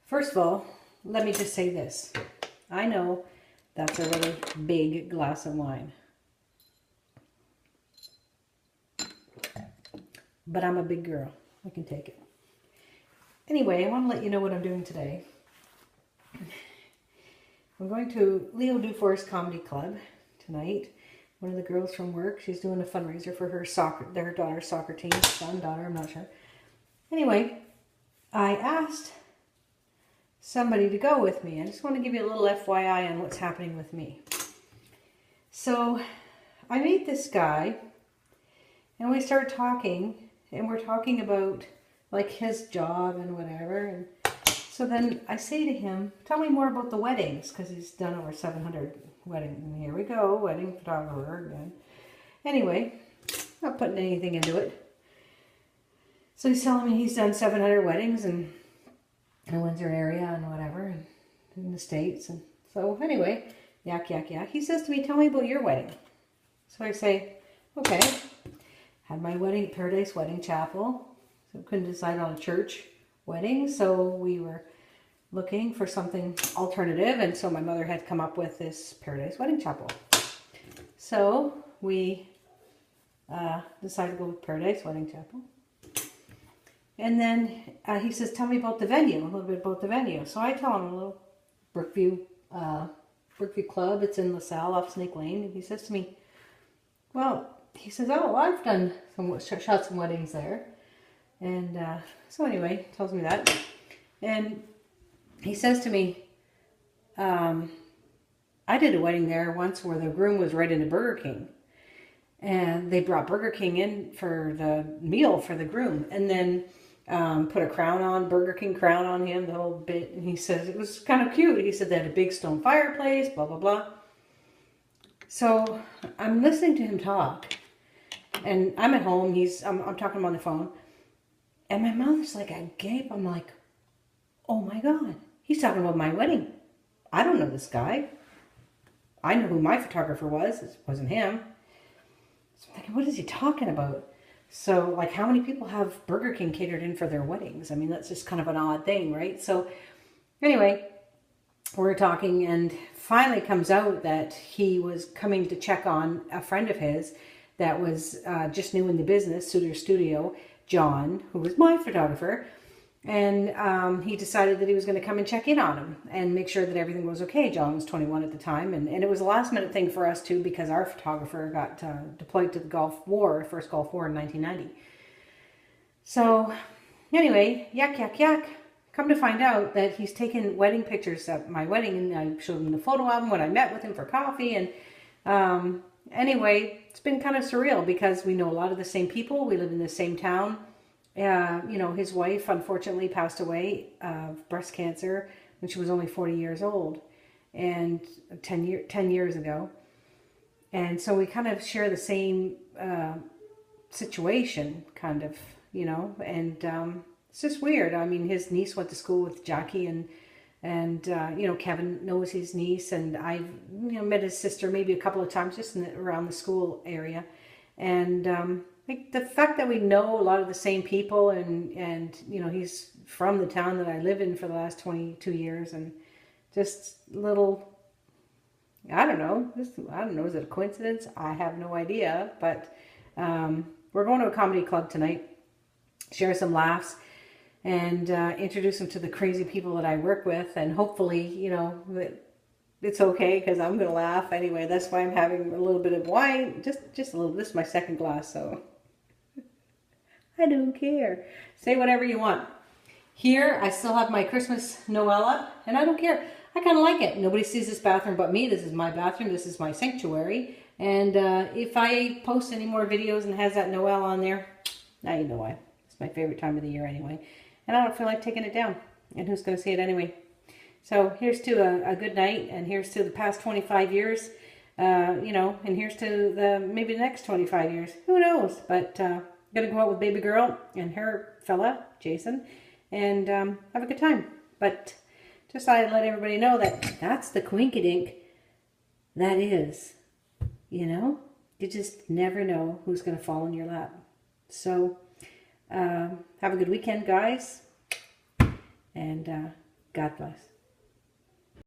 First of all, let me just say this. I know that's a really big glass of wine. But I'm a big girl. I can take it. Anyway, I want to let you know what I'm doing today. I'm going to Leo Dufour's Comedy Club tonight. One of the girls from work, she's doing a fundraiser for their daughter's soccer team. Son, daughter, I'm not sure. Anyway, I asked somebody to go with me. I just want to give you a little FYI on what's happening with me. So, I meet this guy, and we start talking, and we're talking about like his job and whatever. And so then I say to him, tell me more about the weddings, because he's done over 700 weddings. And here we go, wedding photographer again. Anyway, not putting anything into it. So he's telling me he's done 700 weddings in the Windsor area and whatever, and in the States. And so anyway, yak. He says to me, tell me about your wedding. So I say, okay. Had my wedding at Paradise Wedding Chapel. So couldn't decide on a church wedding, so we were looking for something alternative, and so my mother had come up with this Paradise Wedding Chapel. So we decided to go with Paradise Wedding Chapel. And then he says, tell me about the venue, a little bit about the venue. So I tell him a little Brookview Club. It's in LaSalle off Snake Lane. And he says to me, well, he says, oh, I've done shot some weddings there. And so anyway, tells me that. And he says to me, I did a wedding there once where the groom was right into Burger King. And they brought Burger King in for the meal for the groom. And then put a crown on, Burger King crown on him, the whole bit. And he says, it was kind of cute. He said they had a big stone fireplace, blah, blah, blah. So I'm listening to him talk. And I'm at home. I'm talking to him on the phone. And my mouth is like agape. I'm like, oh my God, he's talking about my wedding. I don't know this guy. I know who my photographer was. It wasn't him. So I'm thinking, what is he talking about? So, like, how many people have Burger King catered in for their weddings? I mean, that's just kind of an odd thing, right? So, anyway, we're talking, and finally comes out that he was coming to check on a friend of his that was just new in the business, Suter Studio, John, who was my photographer. And he decided that he was going to come and check in on him and make sure that everything was okay. John was 21 at the time. And it was a last minute thing for us too, because our photographer got deployed to the Gulf War, first Gulf War in 1990. So anyway, yak. Come to find out that he's taken wedding pictures at my wedding, and I showed him the photo album when I met with him for coffee. And anyway, it's been kind of surreal because we know a lot of the same people. We live in the same town. You know, his wife unfortunately passed away of breast cancer when she was only 40 years old, and 10 years ago. And so we kind of share the same situation, kind of, you know, and it's just weird. I mean, his niece went to school with Jackie, and you know, Kevin knows his niece, and I've, you know, met his sister maybe a couple of times just around the school area. And like the fact that we know a lot of the same people, and you know, he's from the town that I live in for the last 22 years, and just little, I don't know, is it a coincidence? I have no idea, but we're going to a comedy club tonight, share some laughs, and introduce him to the crazy people that I work with, and hopefully, you know, it's okay, because I'm going to laugh anyway. That's why I'm having a little bit of wine, just a little. This is my second glass, so I don't care. Say whatever you want. Here, I still have my Christmas Noel up, and I don't care. I kind of like it. Nobody sees this bathroom but me. This is my bathroom. This is my sanctuary. And if I post any more videos and has that Noel on there, now you know why. It's my favorite time of the year anyway. And I don't feel like taking it down. And who's going to see it anyway? So here's to a good night, and here's to the past 25 years, you know, and here's to maybe the next 25 years. Who knows? But I'm going to go out with baby girl and her fella, Jason, and have a good time. But just thought I'd let everybody know that that's the quinkydink that is, you know. You just never know who's going to fall in your lap. So have a good weekend, guys, and God bless.